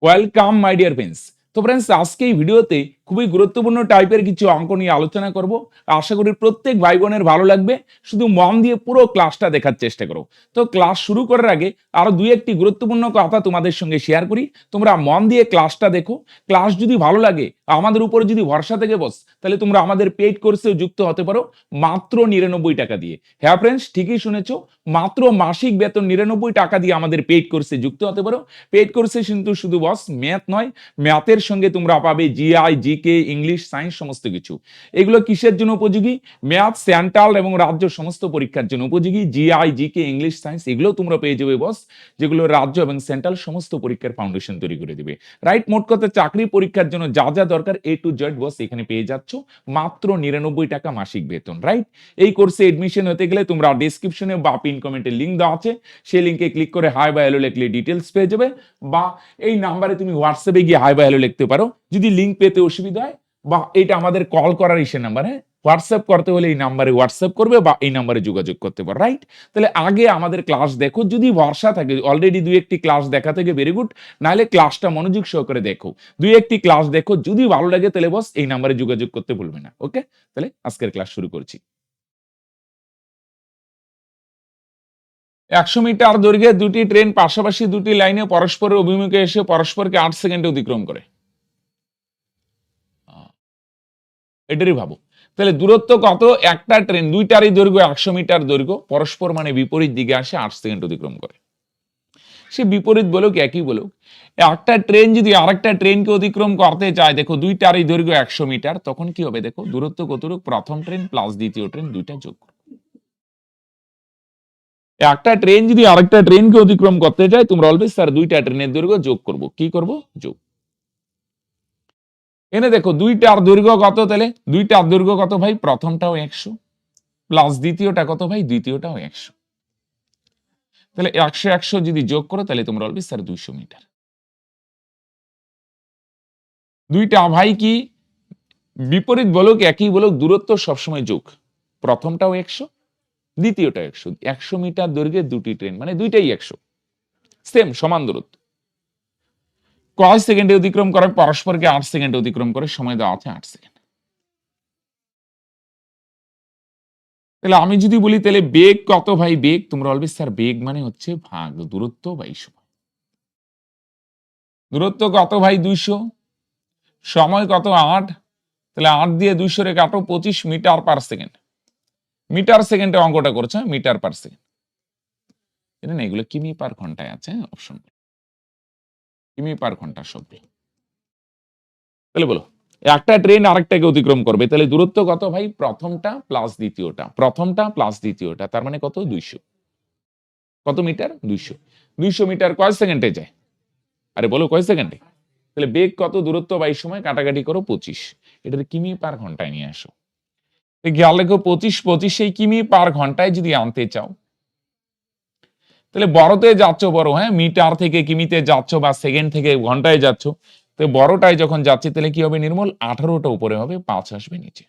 Welcome my dear friends. তো friends, আজকে এই ভিডিওতে খুবই গুরুত্বপূর্ণ টাইপের কিছু অঙ্ক নিয়ে আলোচনা করব। আশা করি প্রত্যেক ভাই বোনের ভালো লাগবে। শুধু মন দিয়ে পুরো ক্লাসটা দেখার চেষ্টা করো। তো ক্লাস শুরু করার আগে আরো দুই একটি গুরুত্বপূর্ণ কথা তোমাদের সঙ্গে শেয়ার করি। তোমরা মন দিয়ে ক্লাসটা দেখো। ক্লাস যদি ভালো লাগে, আমাদের উপরে যদি ভরসা থেকে বস, তাহলে তোমরা আমাদের পেইড কোর্সেও যুক্ত হতে পারো মাত্র 99 টাকা দিয়ে। হ্যাঁ ফ্রেন্ডস, ঠিকই শুনেছো, মাত্র মাসিক বেতন 99 টাকা দিয়ে আমাদের পেইড কোর্সে যুক্ত হতে পারো। পেইড কোর্সে কিন্তু শুধু বস ম্যাথ নয়, ম্যাথের সঙ্গে তোমরা পাবে জিআই, জিকে, ইংলিশ, সায়েন্স সমস্ত কিছু। এগুলো কিসের জন্য উপযোগী? ম্যাথ, সেন্ট্রাল এবং রাজ্য সমস্ত পরীক্ষার জন্য উপযোগী। জিআই, জিকে, ইংলিশ, সায়েন্স এগুলো তোমরা পেয়ে যাবে বস, যেগুলো রাজ্য এবং সেন্ট্রাল সমস্ত পরীক্ষার ফাউন্ডেশন তৈরি করে দেবে। রাইট, মোট কথা চাকরি পরীক্ষার জন্য যা যা দরকার A to Z বস এখানে পেয়ে যাচ্ছ মাত্র 99 টাকা মাসিক বেতন। রাইট, এই কোর্সে এডমিশন হতে গেলে তোমরা ডেসক্রিপশনে বা পিন কমেন্টে লিংক দেওয়া আছে, সেই লিংকে ক্লিক করে হাই বা হ্যালো লিখলে ডিটেলস পেয়ে যাবে, বা এই নাম্বারে তুমি হোয়াটসঅ্যাপে গিয়ে হাই বা হ্যালো লিখতে পারো। যদি লিংক পেতে অসুবিধা হয়, বা এটা আমাদের কল করার ইসে নাম্বার, হ্যাঁ, হোয়াটসঅ্যাপ করতে হলে এই নাম্বারে হোয়াটসঅ্যাপ করবে বা এই নাম্বারে যোগাযোগ করতে পারো। রাইট, তাহলে আগে আমাদের ক্লাস দেখো, যদি ভরসা থাকে অলরেডি দুই একটি ক্লাস দেখা থেকে ভেরি গুড, নাহলে ক্লাসটা মনোযোগ সহকারে দেখো, দুই একটি ক্লাস দেখো, যদি ভালো লাগে তাহলে বস এই নাম্বারে যোগাযোগ করতে ভুলবে না। ওকে, তাহলে আজকের ক্লাস শুরু করছি। 100 মিটার দৈর্ঘ্যে দুটি ট্রেন পাশাপাশি দুটি লাইনে পরস্পরের অভিমুখে এসে পরস্পরকে 8 সেকেন্ডে অতিক্রম করে। এটারই ভাবো, তাহলে দূরত্ব কত? একটা ট্রেন দুইটারই দৈর্ঘ্য 100 মিটার দৈর্ঘ্য, পরস্পর মানে বিপরীত দিকে আসে 8 সেকেন্ড অতিক্রম করে। সে বিপরীত বলুক একই বলুক, একটা ট্রেন যদি আরেকটা ট্রেনকে অতিক্রম করতে চায়, দেখো দুইটারই দৈর্ঘ্য 100 মিটার, তখন কি হবে? দেখো দূরত্ব কতটুকু? প্রথম ট্রেন প্লাস দ্বিতীয় ট্রেন দুইটা যোগ। একটা ট্রেন যদি আরেকটা ট্রেনকে অতিক্রম করতে চায়, তোমরা অলওয়েজ স্যার দুইটা ট্রেনের দৈর্ঘ্য যোগ করব। কি করব? যোগ। এনে দেখো দুইটার দৈর্ঘ্য কত? তাহলে দুইটার দৈর্ঘ্য কত ভাই? প্রথমটাও 100 প্লাস দ্বিতীয়টা কত ভাই? দ্বিতীয়টাও 100। তাহলে 100 100 যদি যোগ করো, তাহলে তোমরা অলওয়েজ স্যার 200 মিটার। দুইটা ভাই কি বিপরীত বলুক একই বলুক, দূরত্ব সবসময় যোগ। প্রথমটাও 100, দ্বিতীয়টা 100। 100 মিটার দৈর্ঘ্যে দুটি ট্রেন মানে দুইটাই 100, সেম সমান দূরত্ব। কয় সেকেন্ডে অতিক্রম করে? পরস্পরকে 8 সেকেন্ডে অতিক্রম করে, সময় দেওয়া আছে 8 সেকেন্ড। তাহলে আমি যদি বলি তাহলে বেগ কত ভাই? বেগ তোমরা অলওয়েজ স্যার বেগ মানে হচ্ছে ভাগ দূরত্ব বাই সময়। দূরত্ব কত ভাই? 200। সময় কত? 8। তাহলে 8 দিয়ে 200 রে কাটো, 25 মিটার পার সেকেন্ড। মিটার সেকেন্ডে অঙ্কটা করছে, মিটার পার সেকেন্ড। এটা না, এগুলো কিমি পার ঘন্টায় আছে অপশন, কিমি পার ঘন্টা শব্দ। তাহলে বলো, একটা ট্রেন আরেকটাকে অতিক্রম করবে, তাহলে দূরত্ব কত ভাই? প্রথমটা প্লাস দ্বিতীয়টা, প্রথমটা প্লাস দ্বিতীয়টা, তার মানে কত? 200। কত মিটার? 200। 200 মিটার কয় সেকেন্ডে যায়? আরে বলো কয় সেকেন্ডে? তাহলে বেগ কত? দূরত্ব বাই সময়, কাটাকাটি করো 25। এটার কিমি পার ঘন্টায় নিয়ে আসো। খেয়াল রেখো 25 25 সেই কিমি পার ঘন্টায় যদি আনতে চাও, তাহলে বড়তে যাচ্ছ বড়, হ্যাঁ, মিটার থেকে কিমিতে যাচ্ছ বা সেকেন্ড থেকে ঘন্টায় যাচ্ছ, তো বড়টায় যখন যাচ্ছে তাহলে কি হবে? নির্মল 18টা উপরে হবে, 5 আসবে নিচে।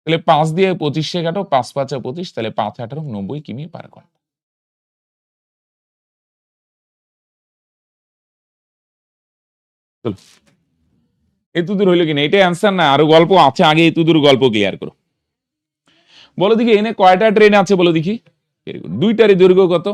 তাহলে 5 দিয়ে 25 কাটো, 5 5 25, তাহলে 5 18 90 কিমি পার ঘন্টা। এতদূর হইলো কিনা? এটাই অ্যান্সার না? আরো গল্প আছে আগে, এতদূর গল্প ক্লিয়ার করো। বলো দেখি এনে কয়টা ট্রেন আছে বলো দেখি। Very good. দুইটারই দৈর্ঘ্য কত?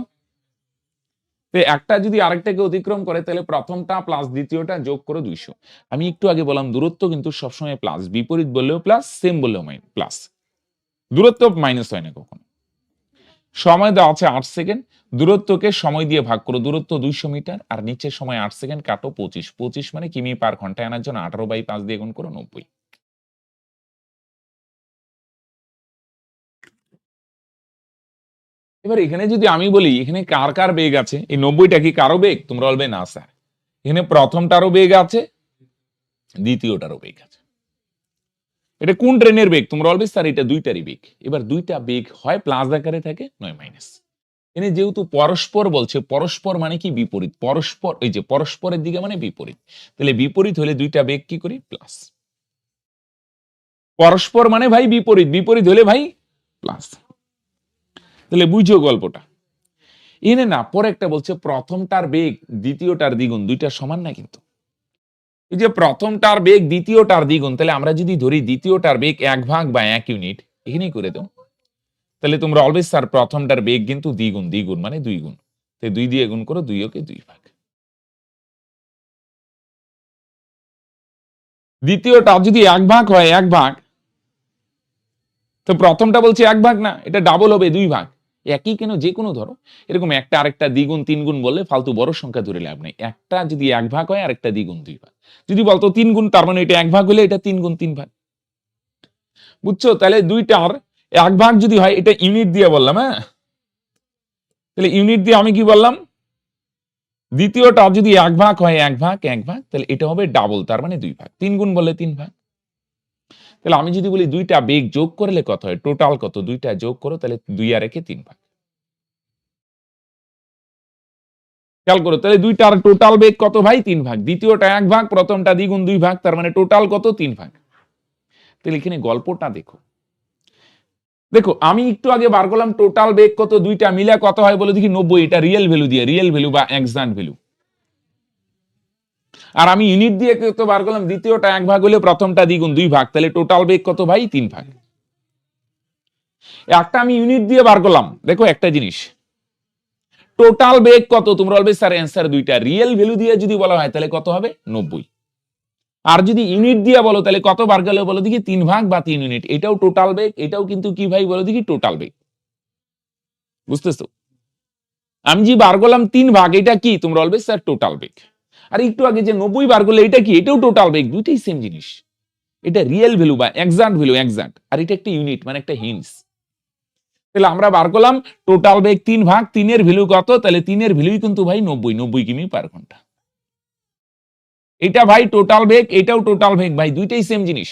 একটা যদি আরেকটাকে অতিক্রম করে, তাহলে প্রথমটা প্লাস দ্বিতীয়টা যোগ করো 200। আমি একটু আগে বললাম দূরত্ব কিন্তু সবসময় প্লাস, বিপরীত বললেও প্লাস, সেম বললেও প্লাস, দূরত্ব মাইনাস হয় না কখনো। সময় দেওয়া আছে 8 সেকেন্ড, দূরত্বকে সময় দিয়ে ভাগ করো, দূরত্ব 200 মিটার আর নিচের সময় 8 সেকেন্ড, কাটো 25। 25 মানে কিমি পার ঘন্টায় আনার জন্য 18/5 দিয়ে গুণ করো 90। এবার এখানে যদি আমি বলি এখানে কার কার বেগ আছে, এই 90টা কি কারো বেগ? তোমরা বলবে না স্যার, এখানে প্রথমটারও বেগ আছে, দ্বিতীয়টারও বেগ আছে। এটা কোন ট্রেনের বেগ? তোমরা বলবে স্যার এটা দুইটারই বেগ। এবার দুইটা বেগ হয় প্লাস আকারে থাকে, নয় মাইনাস। এখানে যেহেতু পরস্পর বলছে, পরস্পর মানে কি? বিপরীত। পরস্পর, এই যে পরস্পরের দিকে মানে বিপরীত, তাহলে বিপরীত হলে দুইটা বেগ কি করি? প্লাস। পরস্পর মানে ভাই বিপরীত, বিপরীত হলে ভাই প্লাস। তাহলে বুঝো গল্পটা। এনে না পরে একটা বলছে প্রথমটার বেগ দ্বিতীয়টার দ্বিগুণ, দুইটা সমান না কিন্তু। এই যে প্রথমটার বেগ দ্বিতীয়টার দ্বিগুণ, তাহলে আমরা যদি ধরি দ্বিতীয়টার বেগ 1 ভাগ বা 1 ইউনিট, এখানেই করে দাও। তাহলে তোমরা অলওয়েজ স্যার প্রথমটার বেগ কিন্তু দ্বিগুণ, দ্বিগুণ মানে 2 গুণ। তো 2 দিয়ে গুণ করো, 2 ওকে 2 ভাগ। দ্বিতীয়টা যদি 1 ভাগ হয়, 1 ভাগ, তো প্রথমটা বলছে 1 ভাগ না, এটা ডাবল হবে 2 ভাগ। একই কেন, যে কোনো ধরো এরকম একটা আরেকটা দ্বিগুণ 3 গুণ বললে ফালতু বড় সংখ্যা ধরে লাভ নেই। একটা যদি 1 ভাগ হয় আর একটা দ্বিগুণ 2 ভাগ। যদি বলতো 3 গুণ, তার মানে এটা 1 ভাগ হলে এটা 3 গুণ 3 ভাগ। বুঝছো? তাহলে দুইটার 1 ভাগ যদি হয়, এটা ইউনিট দিয়ে বললাম, হ্যাঁ? তাহলে ইউনিট দিয়ে আমি কি বললাম? দ্বিতীয়টা যদি 1 ভাগ হয়, 1 ভাগ 1 ভাগ, তাহলে এটা হবে ডাবল, তার মানে 2 ভাগ। 3 গুণ বললে 3 ভাগ। তাহলে আমি যদি বলি দুইটা বেগ যোগ করলে কত হয়, টোটাল কত, দুইটা যোগ করো, তাহলে 2 আর 1 3 ভাগ। খেয়াল করো, তাহলে দুইটার টোটাল বেগ কত ভাই? 3 ভাগ। দ্বিতীয়টা 1 ভাগ, প্রথমটা দ্বিগুণ 2 ভাগ, তার মানে টোটাল কত? 3 ভাগ। তাহলে এখানে গল্পটা দেখো। দেখো আমি একটু আগে বার করলাম টোটাল বেগ কত, দুইটা মিলে কত হয় বলে দেখি? 90। এটা রিয়েল ভ্যালু দিয়ে, রিয়েল ভ্যালু বা এক্সাক্ট ভ্যালু। আর আমি ইউনিট দিয়ে কত বার করলাম? দ্বিতীয়টা 1 ভাগ হলে প্রথমটা দ্বিগুণ 2 ভাগ, তাহলে টোটাল বেগ কত ভাই? 3 ভাগ। একটা আমি ইউনিট দিয়ে বার করলাম। দেখো একটা জিনিস, টোটাল বেগ কত, তোমরা বলবে স্যার অ্যান্সার দুইটা। রিয়েল ভ্যালু দিয়ে যদি বলা হয় তাহলে কত হবে? 90। আর যদি ইউনিট দিয়ে বলো তাহলে কত বার গেলে বলো দেখি? 3 ভাগ বা 3 ইউনিট। এটাও টোটাল বেগ, এটাও কিন্তু কি ভাই বলো দেখি? টোটাল বেগ। বুঝতেছো? আমি যে বার করলাম 3 ভাগ, এটা কি? তোমরা বলবে স্যার টোটাল বেগ। আর একটু আগে যে 90 বার করলে, এটা কি? এটাও টোটাল বেগ। দুইটাই সেম জিনিস। এটা রিয়েল ভ্যালু বা এক্সাক্ট ভ্যালু, এক্সাক্ট। আর এটা একটা ইউনিট মানে একটা হিন্টস। তাহলে আমরা বার করলাম টোটাল বেগ 3 ভাগ, 3 এর ভ্যালু কত? তাহলে 3 এর ভ্যালুই কিন্তু ভাই 90, 90 কিমি পার ঘন্টা। এটা ভাই টোটাল বেগ, এটাও টোটাল বেগ ভাই, দুইটাই সেম জিনিস।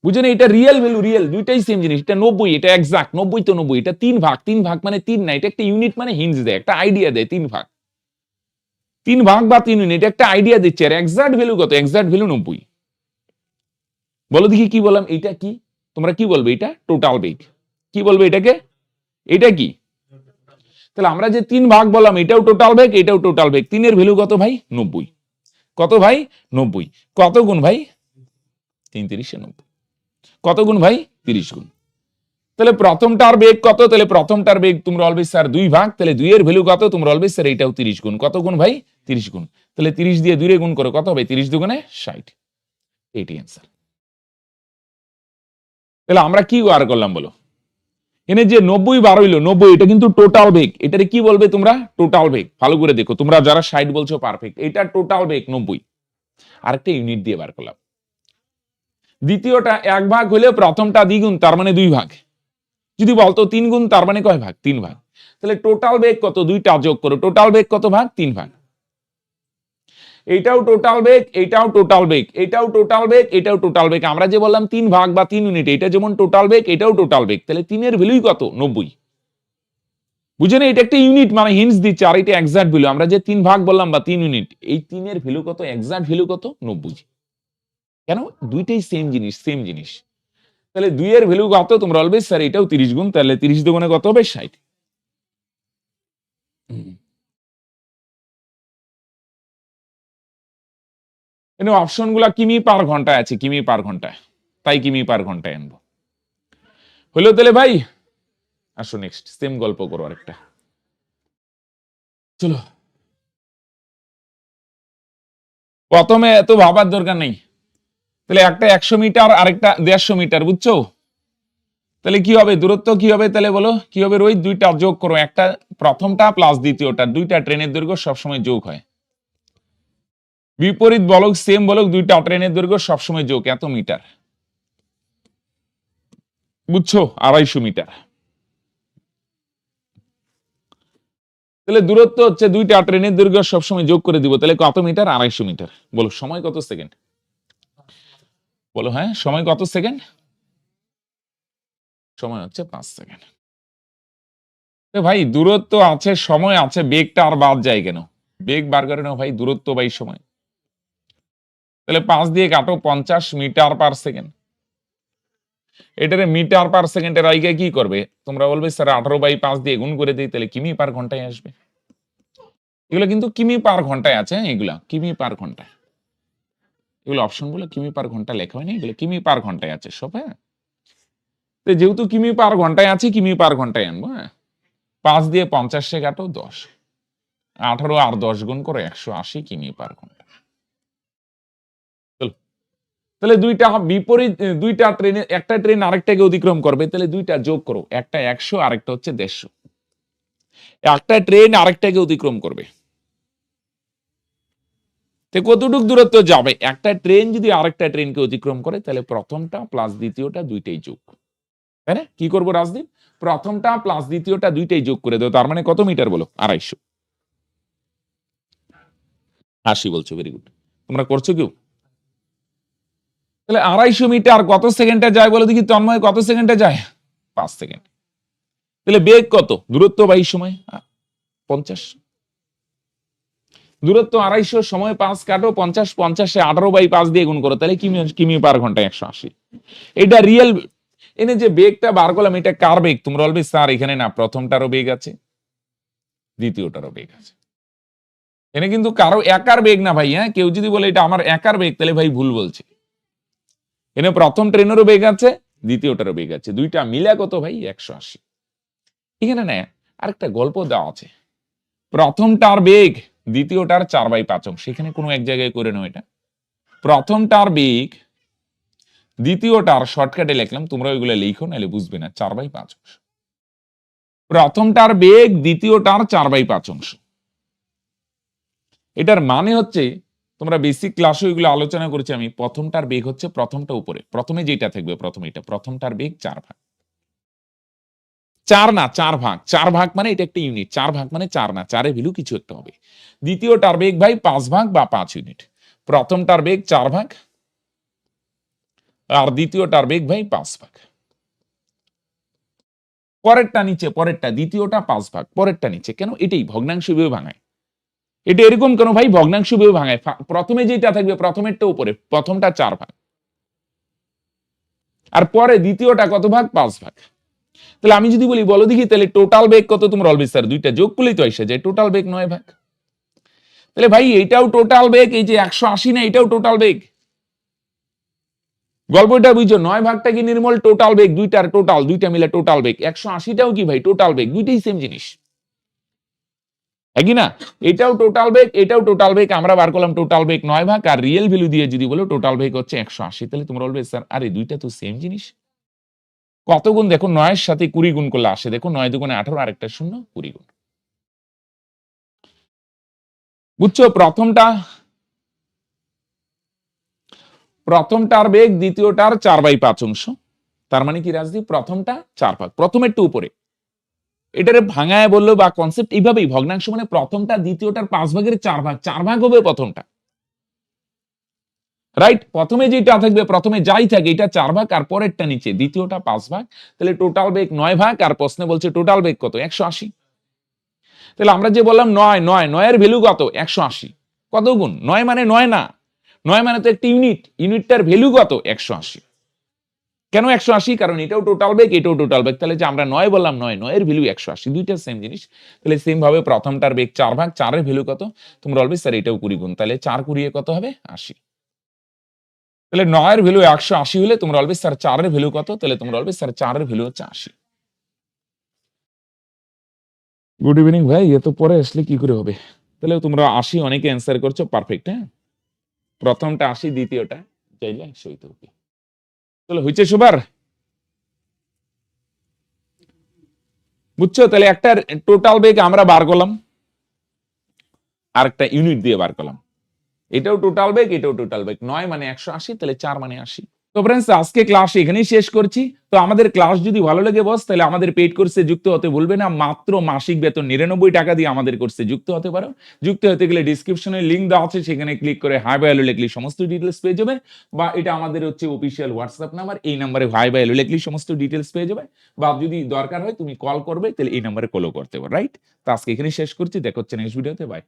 বুঝলেন? এটা রিয়েল ভ্যালু, রিয়েল, দুইটাই সেম জিনিস। এটা 90, এটা এক্সাক্ট 90 তো 90। এটা 3 ভাগ, 3 ভাগ মানে 3 না, এটা একটা ইউনিট মানে হিন্টস দেয়, একটা আইডিয়া দেয়। 3 ভাগ, 3 ভাগ বা 3 ইউনিট একটা আইডিয়া দিচ্ছে। আর এক্সাক্ট ভ্যালু কত? Exact value 90। বলো দেখি কি বললাম? এটা কি? তোমরা কি বলবে? এটা টোটাল বেগ। কি বলবে এটাকে? এটা কি? তাহলে আমরা যে 3 ভাগ বললাম, এটাও টোটাল বেগ, এটাও টোটাল বেগ। 3 এর ভ্যালু কত ভাই? 90। কত ভাই? 90। কত গুণ ভাই? 3 3 90। কত গুণ ভাই? 30 গুণ। তাহলে প্রথমটার বেগ কত? তাহলে প্রথমটার বেগ তোমরা অলওয়েজ স্যার 2 ভাগ, তাহলে 2 এর ভ্যালু কত? তোমরা অলওয়েজ স্যার এটাও 30 গুণ। কত গুণ ভাই? 30 গুণ। তাহলে 30 দিয়ে 2 রে গুণ করো, কত হবে? 30 দুগুণে 60। এইটাই অ্যান্সার। তাহলে আমরা কি বার করলাম বলো? এনে যে 90 বার হইলো, 90 এটা কিন্তু টোটাল বেগ। এটারে কি বলবে তোমরা? টোটাল বেগ। ভালো করে দেখো, তোমরা যারা 60 বলছো পারফেক্ট। এটা টোটাল বেগ 90। আরেকটা ইউনিট দিয়ে বার করলাম। দ্বিতীয়টা 1 ভাগ হলে প্রথমটা দ্বিগুণ, তার মানে 2 ভাগ। যদি বলতো 3 গুণ, তার মানে কয় ভাগ? 3 ভাগ। তাহলে টোটাল বেগ কত? দুইটা যোগ করো, টোটাল বেগ কত ভাগ? 3 ভাগ। এইটাও টোটাল বেগ, এইটাও টোটাল বেগ, এটাও টোটাল বেগ, এটাও টোটাল বেগ। আমরা যে বললাম 3 ভাগ বা 3 ইউনিট, এটা যেমন টোটাল বেগ, এটাও টোটাল বেগ। তাহলে 3 এর ভ্যালুই কত? 90। বুঝে না? এটা একটা ইউনিট মানে হিন্টস দিচ্ছে, আর এটা এক্সাক্ট ভ্যালু। আমরা যে 3 ভাগ বললাম বা 3 ইউনিট, এই 3 এর ভ্যালু কত? এক্সাক্ট ভ্যালু কত? 90। কেন? দুইটাই সেম জিনিস, সেম জিনিস। তাহলে 2 এর ভ্যালু কত? তোমরা অলওয়েজ স্যার এটাও 30 গুণ, তাহলে 30 দুগুণে কত হবে? 60। কিন্তু অপশন গুলা কিমি পার ঘন্টায় আছে, কিমি পার ঘন্টায়, তাই কিমি পার ঘন্টায় আনবো। হলো তাহলে ভাই? আসো নেক্সট সেম গল্প করো আরেকটা। চলো, প্রথমে এত ভাবার দরকার নেই। তাহলে একটা 100 মিটার, আরেকটা 150 মিটার, বুঝছো? তাহলে কি হবে? দূরত্ব কি হবে? তাহলে বলো কি হবে? রোহিত, দুইটা যোগ করো, একটা প্রথমটা প্লাস দ্বিতীয়টা। দুইটা ট্রেনের দৈর্ঘ্য সবসময় যোগ হয়। বিপরীত বলক সেম বলক, দুইটা ট্রেনের দৈর্ঘ্য সবসময় যোগ। এত মিটার, বুঝছো? 250 মিটার। তাহলে দূরত্ব হচ্ছে দুইটা ট্রেনের দৈর্ঘ্য সবসময় যোগ করে দিব। তাহলে কত মিটার? 250 মিটার। বলো সময় কত সেকেন্ড? বলো হ্যাঁ, সময় কত সেকেন্ড? সময় হচ্ছে 5 সেকেন্ড। ভাই দূরত্ব আছে, সময় আছে, বেগটা আর বাদ যায় কেন? বেগ বার করে নাও ভাই, দূরত্ব বাই সময়। তাহলে 5 দিয়ে কাটো, 50 মিটার পার সেকেন্ড। এটারে মিটার পার সেকেন্ডের আইগায় কি করবে? তোমরা বলবে স্যার 18/5 দিয়ে গুণ করে দেই তাহলে কিমি পার ঘন্টায় আসবে। এগুলো কিন্তু কিমি পার ঘন্টায় আছে, হ্যাঁ? এগুলা কিমি পার ঘন্টায়। এগুলো অপশনগুলো কিমি পার ঘন্টা লেখা হয়নি, এগুলো কিমি পার ঘন্টায় আছে সব, হ্যাঁ? তো যেহেতু কিমি পার ঘন্টায় আছে, কিমি পার ঘন্টায় আনবো, হ্যাঁ? 5 দিয়ে 50 কে কাটো 10। 18 আর 10 গুণ করে 180 কিমি পার ঘন্টা। চলো। তাহলে দুইটা বিপরীত দুইটা ট্রেনে একটা ট্রেন আরেকটাকে অতিক্রম করবে, তাহলে দুইটা যোগ করো। একটা 100 আরেকটা হচ্ছে 150। একটা ট্রেন আরেকটাকে অতিক্রম করবে। তো কতটুক দূরত্ব যাবে? একটা ট্রেন যদি আরেকটা ট্রেনকে অতিক্রম করে তাহলে প্রথমটা প্লাস দ্বিতীয়টা দুইটাই যোগ। তাই না? কি করবো রাজদীপ? প্রথমটা প্লাস দ্বিতীয়টা দুইটাই যোগ করে দেবো। তার মানে কত মিটার বলো? 250। 80 বলছো, ভেরি গুড। তোমরা করছো কেউ? তাহলে 250 মিটার কত সেকেন্ডে যায় বলো দেখি তন্ময়, কত সেকেন্ডে যায়? 5 সেকেন্ড। তাহলে বেগ কত? দূরত্ব বাই সময় 50। দূরত্ব 250, সময় 5 কাটো, 50 50 18/5 দিয়ে গুণ করো, তাহলে কিমি কিমি পার ঘন্টায় 180। এটা রিয়েল। এনে যে বেগটা বার করলাম এটা কার বেগ? তোমরা বলবে স্যার এখানে না প্রথমটারও বেগ আছে, দ্বিতীয়টারও বেগ আছে। এনে কিন্তু কারো একার বেগ না ভাই, হ্যাঁ? কেউ যদি বলে এটা আমার একার বেগ তাহলে ভাই ভুল বলছে। এনে প্রথম ট্রেনেরও বেগ আছে, দ্বিতীয়টারও বেগ আছে, দুইটা মিলে কত ভাই? 180। এখানে না আরেকটা গল্প দেওয়া আছে। প্রথমটার বেগ দ্বিতীয়টার 4/5 অংশ। সেখানে কোনো এক জায়গায় করে নাও এটা। প্রথমটার বেগ দ্বিতীয়টার শর্টকাটে লিখলাম, তোমরা ওইগুলো লিখো নাহলে বুঝবে না। 4/5 অংশ। প্রথমটার বেগ দ্বিতীয়টার 4/5 অংশ। এটার মানে হচ্ছে, তোমরা বেসিক ক্লাসে ওইগুলো আলোচনা করেছি আমি, প্রথমটার বেগ হচ্ছে প্রথমটা উপরে, প্রথমে যেটা থাকবে প্রথমে এটা, প্রথমটার বেগ 4 ভাগ। 4 না 4 ভাগ, 4 ভাগ মানে এটা একটা ইউনিট, 4 ভাগ মানে 4 না, 4 এর ভ্যালু কিছু একটা হবে। দ্বিতীয়টার বেগ ভাই 5 ভাগ বা 5 ইউনিট। প্রথমটার বেগ 4 ভাগ আর দ্বিতীয়টার বেগ ভাই 5 ভাগ। পরেরটা নিচে, পরেরটা দ্বিতীয়টা 5 ভাগ, পরেরটা নিচে। কেন? এটাই ভগ্নাংশ ভাবে ভাঙায়। এটা এরকম কেন ভাই? ভগ্নাংশ ভাবে ভাঙায়। প্রথমে যেটা থাকবে প্রথমেরটা উপরে, প্রথমটা 4 ভাগ আর পরে দ্বিতীয়টা কত ভাগ? 5 ভাগ। তাহলে আমি যদি বলি বলো দেখি তাহলে টোটাল বেগ কত? তোমরা বলবে স্যার দুইটা যোগ করলেই তো এসে যায়, টোটাল বেগ 9 ভাগ। তাহলে ভাই এইটাও টোটাল বেগ, এই যে 180 না এটাও টোটাল বেগ। গল্পটা বুঝছো? 9 ভাগটা কি নির্মল টোটাল বেগ, দুইটার টোটাল, দুইটা মিলে টোটাল বেগ। 180টাও কি ভাই টোটাল বেগ, দুইটাই সেম জিনিস, একই না? এটাও টোটাল বেগ, এটাও টোটাল বেগ। আমরা বার করলাম টোটাল বেগ 9 ভাগ, আর রিয়েল ভ্যালু দিয়ে যদি বলো টোটাল বেগ হচ্ছে 180। তাহলে তোমরা বলবে স্যার আরে দুইটা তো সেম জিনিস। কত গুণ দেখো? 9 এর সাথে 20 গুণ করলে আসে, দেখো 9 দুগুণে 18, আরেকটা শূন্য, 20 গুণ। বুঝছো? প্রথমটার বেগ দ্বিতীয়টার 4/5 অংশ। তার মানে কি রাজদীপ? প্রথমটা 4 ভাগ, প্রথমেরটা উপরে। এটারে ভাঙায় বললো বা কনসেপ্ট এইভাবেই, ভগ্নাংশ মানে প্রথমটা দ্বিতীয়টার 5 ভাগের 4 ভাগ, 4 ভাগ হবে প্রথমটা, রাইট? প্রথমে যেটা থাকবে, প্রথমে যাই থাকে এটা 4 ভাগ আর পরেরটা নিচে, দ্বিতীয়টা 5 ভাগ। তাহলে টোটাল বেগ 9 ভাগ, আর প্রশ্নে বলছে টোটাল বেগ কত? 180। তাহলে আমরা যে বললাম 9 9 9 এর ভ্যালু কত? 180। কত গুণ? 9 মানে 9 না, 9 মানে তো একটা ইউনিট, ইউনিটটার ভ্যালু কত? 180। কেন 180? কারণ এটাও টোটাল বেগ, এটাও টোটাল বেগ। তাহলে যে আমরা 9 বললাম, 9 9 এর ভ্যালু 180, দুইটা সেম জিনিস। তাহলে সেম ভাবে প্রথমটার বেগ 4 ভাগ, 4 এর ভ্যালু কত? তোমরা বলবে স্যার এটাও 20 গুণ। তাহলে 4 কুড়িয়ে কত হবে? 80। তাহলে 9 এর ভ্যালু 180 হলে তোমরা বলবে স্যার 4 এর ভ্যালু কত? তাহলে তোমরা বলবে স্যার 4 এর ভ্যালু হচ্ছে 80। গুড ইভিনিং ভাই, এ তো পরে আসলে কি করে হবে? তাহলে তোমরা 80 অনেকে অ্যান্সার করছো পারফেক্ট, হ্যাঁ? প্রথমটা 80, দ্বিতীয়টা চাইলে 100 হইতে হবে। চলো হইছে সবার? বুঝছো? তাহলে একটা টোটাল বেগ আমরা বার করলাম, আর একটা ইউনিট দিয়ে বার করলাম। এটাও টোটাল বেগ, এটাও টোটাল বেগ। 9 মানে 180, তাহলে 4 মানে 80। তো फ्रेंड्स আজকে ক্লাস এখানেই শেষ করছি। তো আমাদের ক্লাস যদি ভালো লাগে বস, তাহলে আমাদের পেইড কোর্সে যুক্ত হতে ভুলবে না। মাত্র মাসিক বেতন 99 টাকা দিয়ে আমাদের কোর্সে যুক্ত হতে পারো। যুক্ত হতে গেলে ডেসক্রিপশনে লিংক দেওয়া আছে, সেখানে ক্লিক করে হাই বাই হ্যালো লিখলে সমস্ত ডিটেইলস পেয়ে যাবে। বা এটা আমাদের হচ্ছে অফিশিয়াল হোয়াটসঅ্যাপ নাম্বার, এই নম্বরে হাই বাই হ্যালো লিখলে সমস্ত ডিটেইলস পেয়ে যাবে। বা যদি দরকার হয় তুমি কল করবে, তাহলে এই নম্বরে কলও করতে পারো, রাইট? তো আজকে এখানেই শেষ করছি, দেখা হচ্ছে নেক্সট ভিডিওতে, বাই।